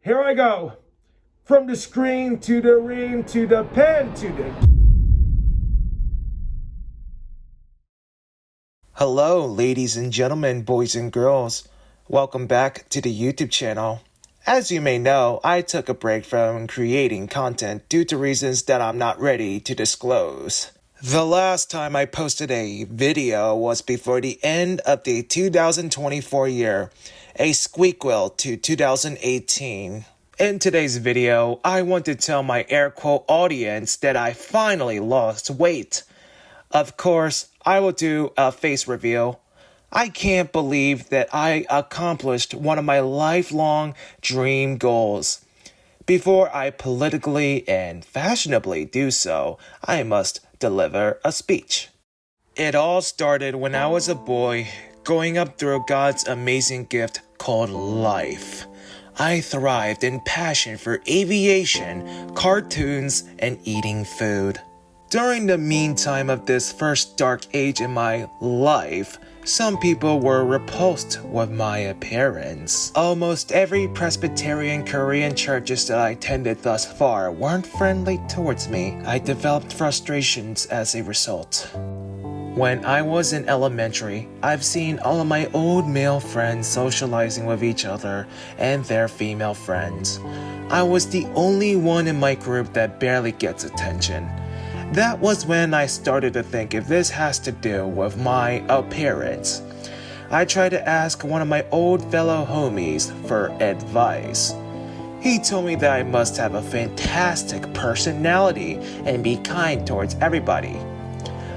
Here I go. From the screen to the ring to the pen to the... Hello, ladies and gentlemen, boys and girls. Welcome back to the YouTube channel. As you may know, I took a break from creating content due to reasons that I'm not ready to disclose. The last time I posted a video was before the end of the 2024 year, a squeakquel to 2018. In today's video, I want to tell my air quote audience that I finally lost weight. Of course, I will do a face reveal. I can't believe that I accomplished one of my lifelong dream goals. Before I politically and fashionably do so, I must deliver a speech. It all started when I was a boy, growing up through God's amazing gift called life. I thrived in passion for aviation, cartoons, and eating food. During the meantime of this first dark age in my life, some people were repulsed with my appearance. Almost every Presbyterian Korean churches that I attended thus far weren't friendly towards me. I developed frustrations as a result. When I was in elementary, I've seen all of my old male friends socializing with each other and their female friends. I was the only one in my group that barely gets attention. That was when I started to think if this has to do with my appearance. I tried to ask one of my old fellow homies for advice. He told me that I must have a fantastic personality and be kind towards everybody.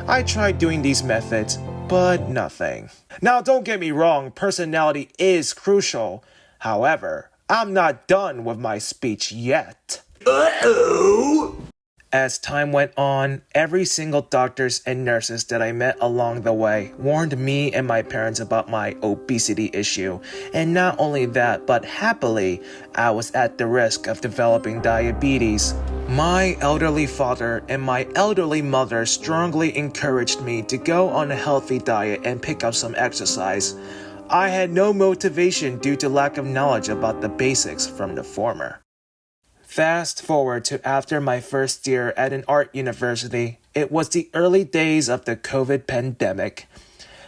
I tried doing these methods, but nothing. Now don't get me wrong, personality is crucial. However, I'm not done with my speech yet. As time went on, every single doctors and nurses that I met along the way warned me and my parents about my obesity issue. And not only that, but happily, I was at the risk of developing diabetes. My elderly father and my elderly mother strongly encouraged me to go on a healthy diet and pick up some exercise. I had no motivation due to lack of knowledge about the basics from the former. Fast forward to after my first year at an art university, it was the early days of the COVID pandemic.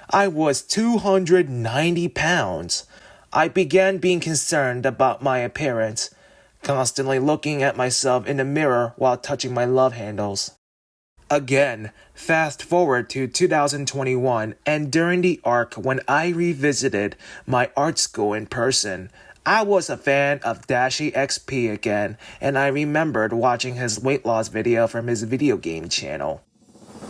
I was 290 pounds. I began being concerned about my appearance, constantly looking at myself in the mirror while touching my love handles. Again, fast forward to 2021, and during the arc when I revisited my art school in person, I was a fan of Dashi XP again, and I remembered watching his weight loss video from his video game channel.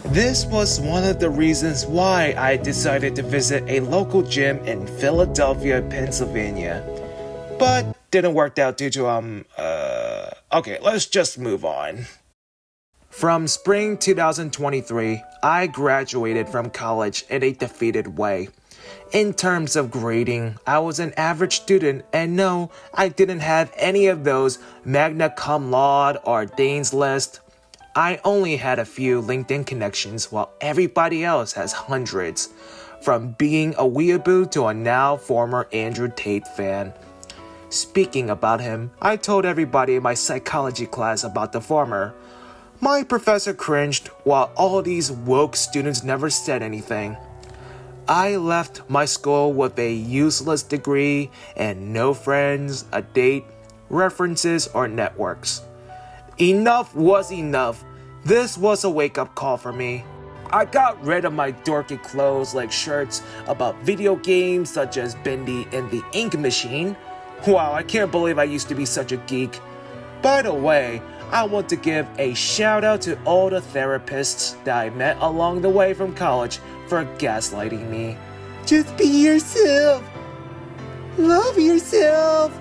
This was one of the reasons why I decided to visit a local gym in Philadelphia, Pennsylvania. But didn't work out due to, okay, let's just move on. From spring 2023, I graduated from college in a defeated way. In terms of grading, I was an average student, and no, I didn't have any of those magna cum laude or Dean's List. I only had a few LinkedIn connections while everybody else has hundreds, from being a weeaboo to a now former Andrew Tate fan. Speaking about him, I told everybody in my psychology class about the former. My professor cringed while all these woke students never said anything. I left my school with a useless degree and no friends, a date, references, or networks. Enough was enough. This was a wake-up call for me. I got rid of my dorky clothes like shirts about video games such as Bendy and the Ink Machine. Wow, I can't believe I used to be such a geek. By the way, I want to give a shout out to all the therapists that I met along the way from college for gaslighting me. Just be yourself. Love yourself.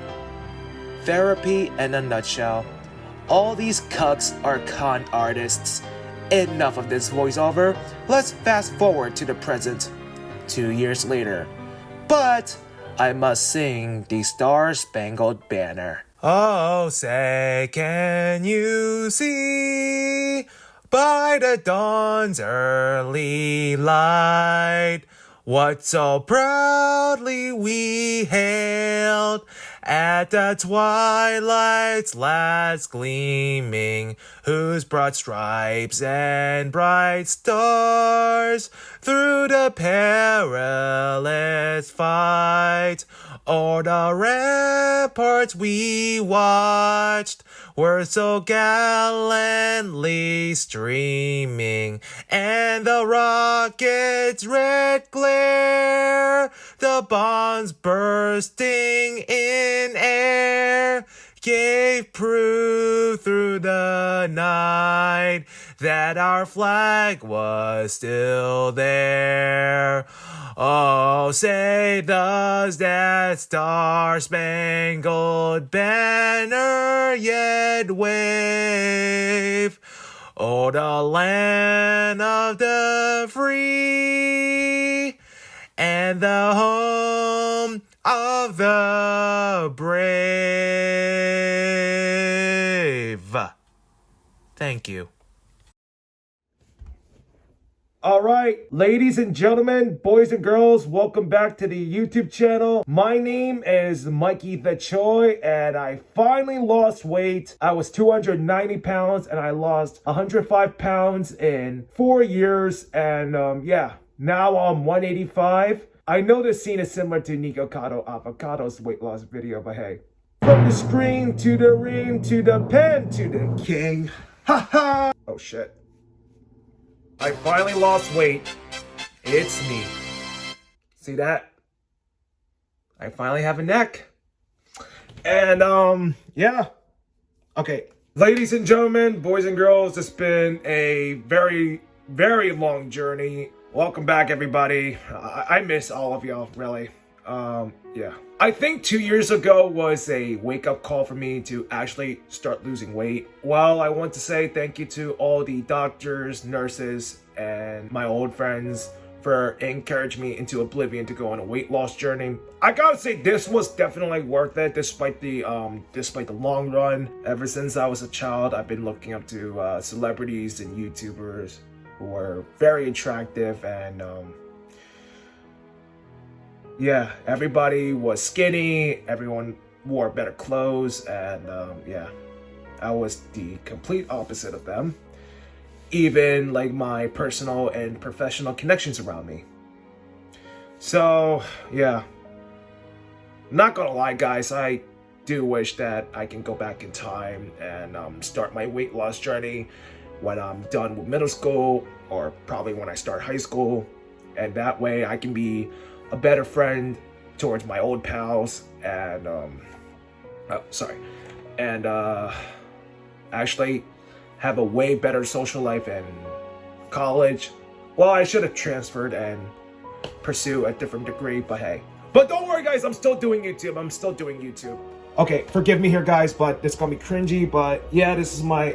Therapy in a nutshell. All these cucks are con artists. Enough of this voiceover. Let's fast forward to the present. 2 years later. But I must sing the Star-Spangled Banner. Oh, say, can you see by the dawn's early light what so proudly we hailed At the twilight's last gleaming, whose broad stripes and bright stars through the perilous fight o'er the ramparts we watched were so gallantly streaming, and the rocket's red glare, the bombs bursting in air, gave proof through the night that our flag was still there. Oh, say does that star-spangled banner yet wave? Oh, the land of the free and the home of the brave. Thank you. All right, ladies and gentlemen, boys and girls, welcome back to the YouTube channel. My name is Mikey the Choi, and I finally lost weight. I was 290 pounds, and I lost 105 pounds in 4 years, and yeah, now I'm 185. I know this scene is similar to Nico Cotto Avocado's weight loss video, but hey. From the screen to the ring to the pen to the king. Ha ha! Oh shit. I finally lost weight. It's me. See that? I finally have a neck. And yeah. Okay. Ladies and gentlemen, boys and girls, it's been a very, very long journey. Welcome back, everybody. I miss all of y'all, really. Yeah. I think 2 years ago was a wake-up call for me to actually start losing weight. Well, I want to say thank you to all the doctors, nurses, and my old friends for encouraging me into oblivion to go on a weight loss journey. I gotta say, this was definitely worth it, despite the long run. Ever since I was a child, I've been looking up to celebrities and YouTubers who are very attractive, and yeah, everybody was skinny, everyone wore better clothes, and yeah, I was the complete opposite of them. Even like my personal and professional connections around me. So yeah, not gonna lie guys, I do wish that I can go back in time and start my weight loss journey when I'm done with middle school, or probably when I start high school, and that way I can be a better friend towards my old pals, and actually have a way better social life in college. Well, I should have transferred and pursue a different degree, but hey. But don't worry guys, I'm still doing YouTube. Okay, forgive me here guys, but it's gonna be cringy, but yeah, this is my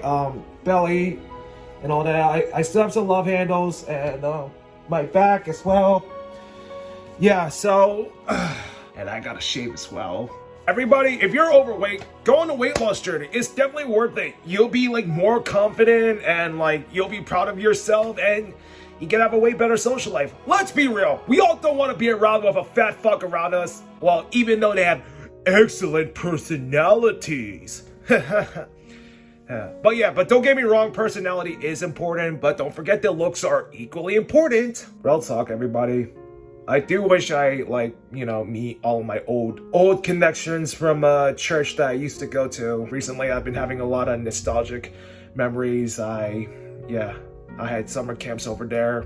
belly and all that. I still have some love handles, and my back as well. Yeah, so, and I gotta shave as well. Everybody, if you're overweight, go on a weight loss journey. It's definitely worth it. You'll be like more confident, and like you'll be proud of yourself, and you can have a way better social life. Let's be real. We all don't want to be around with a fat fuck around us. Well, even though they have excellent personalities. But yeah, but don't get me wrong, personality is important, but don't forget that looks are equally important. Real talk, everybody. I do wish I, like, you know, meet all of my old connections from a church that I used to go to. Recently, I've been having a lot of nostalgic memories. I had summer camps over there,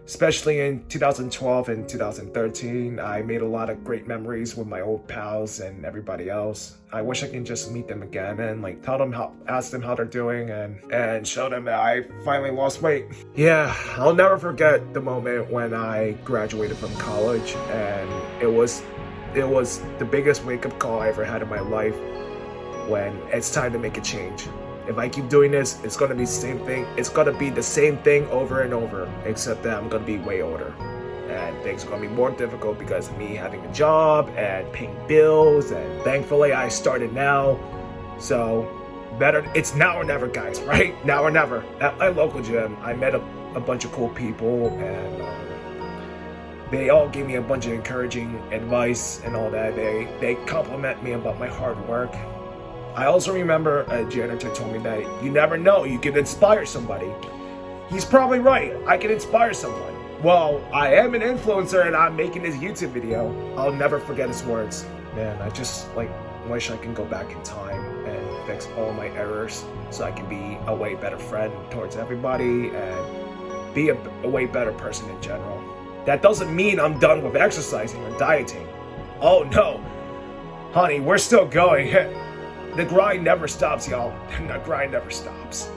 especially in 2012 and 2013. I made a lot of great memories with my old pals and everybody else. I wish I can just meet them again and like ask them how they're doing, and show them that I finally lost weight. Yeah, I'll never forget the moment when I graduated from college, and it was the biggest wake-up call I ever had in my life, when it's time to make a change. If I keep doing this, it's gonna be the same thing. It's gonna be the same thing over and over, except that I'm gonna be way older. And things are gonna be more difficult because of me having a job and paying bills, and thankfully I started now. So better, it's now or never, guys, right? Now or never. At my local gym, I met a bunch of cool people, and They all gave me a bunch of encouraging advice and all that. They compliment me about my hard work. I also remember a janitor told me that you never know, you could inspire somebody. He's probably right. I can inspire someone. Well, I am an influencer and I'm making this YouTube video. I'll never forget his words. Man, I just wish I can go back in time and fix all my errors so I can be a way better friend towards everybody and be a way better person in general. That doesn't mean I'm done with exercising or dieting. Oh no, honey, we're still going. The grind never stops, y'all. The grind never stops.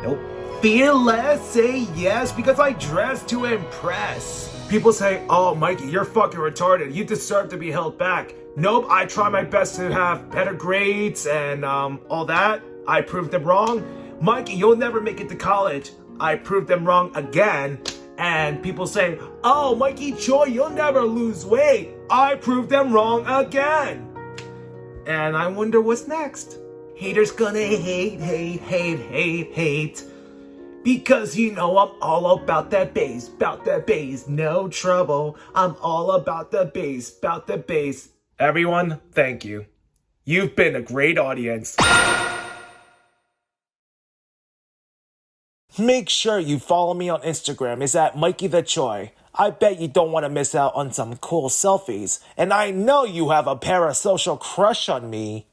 Nope. Fearless, say yes because I dress to impress. People say, oh, Mikey, you're fucking retarded. You deserve to be held back. Nope, I try my best to have better grades and all that. I proved them wrong. Mikey, you'll never make it to college. I proved them wrong again. And people say, oh, Mikey Choi, you'll never lose weight. I proved them wrong again. And I wonder what's next. Haters gonna hate. Because you know I'm all about that bass, no trouble. I'm all about the bass. Everyone, thank you. You've been a great audience. Make sure you follow me on Instagram. It's at Mikey the Choi. I bet you don't want to miss out on some cool selfies. And I know you have a parasocial crush on me.